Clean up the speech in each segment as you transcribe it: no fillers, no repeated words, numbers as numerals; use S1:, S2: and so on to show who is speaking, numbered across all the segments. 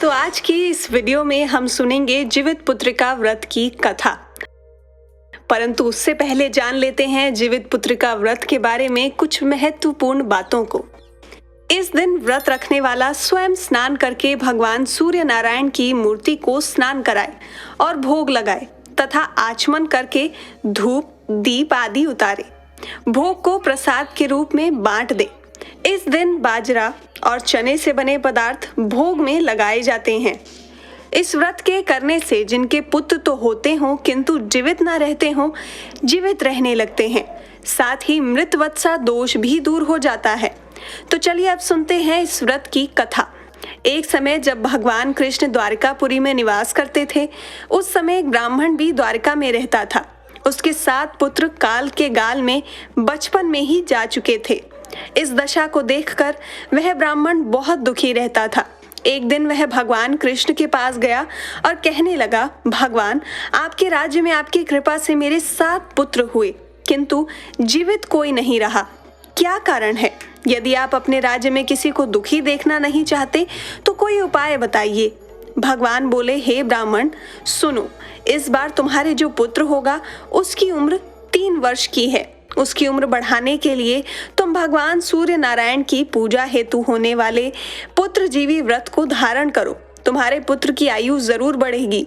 S1: तो आज की इस वीडियो में हम सुनेंगे जीवित पुत्रिका व्रत की कथा। परंतु उससे पहले जान लेते हैं जीवित पुत्रिका व्रत के बारे में कुछ महत्वपूर्ण बातों को। इस दिन व्रत रखने वाला स्वयं स्नान करके भगवान सूर्य नारायण की मूर्ति को स्नान कराए और भोग लगाए तथा आचमन करके धूप दीप आदि उतारे। भोग को प्रसाद के रूप में बांट दे। इस दिन बाजरा और चने से बने पदार्थ भोग में लगाए जाते हैं। इस व्रत के करने से जिनके पुत्र तो होते हों किंतु जीवित न रहते हों, जीवित रहने लगते हैं। साथ ही मृतवत्सा दोष भी दूर हो जाता है। तो चलिए अब सुनते हैं इस व्रत की कथा। एक समय जब भगवान कृष्ण द्वारिकापुरी में निवास करते थे, उस समय एक ब्राह्मण भी द्वारिका में रहता था। उसके 7 पुत्र काल के गाल में बचपन में ही जा चुके थे। इस दशा को देखकर वह ब्राह्मण बहुत दुखी रहता था। एक दिन वह भगवान कृष्ण के पास गया और कहने लगा, भगवान, आपके राज्य में आपकी कृपा से मेरे 7 पुत्र हुए किंतु जीवित कोई नहीं रहा। क्या कारण है? यदि आप अपने राज्य में किसी को दुखी देखना नहीं चाहते तो कोई उपाय बताइए। भगवान बोले, हे ब्राह्मण, सुनो, इस बार तुम्हारे जो पुत्र होगा उसकी उम्र 3 वर्ष की है। उसकी उम्र बढ़ाने के लिए तुम भगवान सूर्य नारायण की पूजा हेतु होने वाले पुत्र जीवी व्रत को धारण करो। तुम्हारे पुत्र की आयु जरूर बढ़ेगी।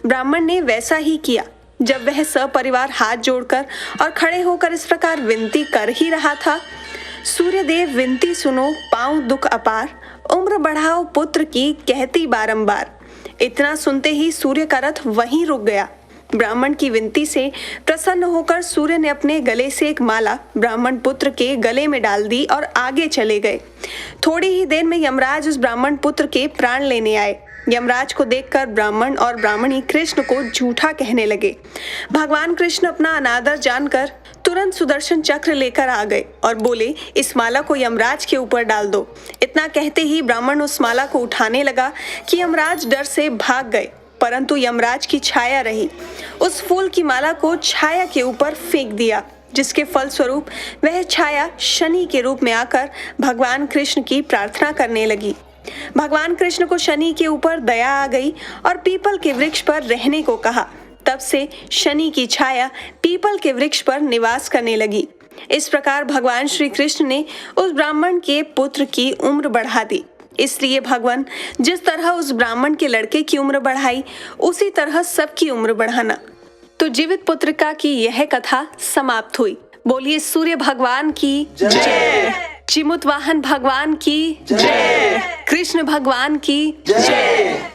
S1: ब्राह्मण ने वैसा ही किया। जब वह सपरिवार हाथ जोड़कर और खड़े होकर इस प्रकार विनती कर ही रहा था, सूर्यदेव विनती सुनो, पाऊं दुख अपार, उम्र बढ़ाओ पुत्र की कहती बारंबार। इतना सुनते ही सूर्य का रथ वहीं रुक गया। ब्राह्मण की विनती से प्रसन्न होकर सूर्य ने अपने गले से एक माला ब्राह्मण पुत्र के गले में डाल दी और आगे चले गए। थोड़ी ही देर में यमराज उस ब्राह्मण पुत्र के प्राण लेने आए। यमराज को देखकर ब्राह्मण और ब्राह्मणी कृष्ण को झूठा कहने लगे। भगवान कृष्ण अपना अनादर जानकर तुरंत सुदर्शन चक्र लेकर आ गए और बोले, इस माला को यमराज के ऊपर डाल दो। इतना कहते ही ब्राह्मण उस माला को उठाने लगा कि यमराज डर से भाग गए, परंतु यमराज की छाया रही। उस फूल की माला को छाया के ऊपर फेंक दिया, जिसके फलस्वरूप वह छाया शनि के रूप में आकर भगवान कृष्ण की प्रार्थना करने लगी। भगवान कृष्ण को शनि के ऊपर दया आ गई और पीपल के वृक्ष पर रहने को कहा। तब से शनि की छाया पीपल के वृक्ष पर निवास करने लगी। इस प्रकार भगवान श्री कृष्ण ने उस ब्राह्मण के पुत्र की उम्र बढ़ा दी। इसलिए भगवान जिस तरह उस ब्राह्मण के लड़के की उम्र बढ़ाई, उसी तरह सबकी उम्र बढ़ाना। तो जीवित पुत्रिका की यह कथा समाप्त हुई। बोलिए सूर्य भगवान की जय, चिमुत वाहन भगवान की जय, कृष्ण भगवान की जय।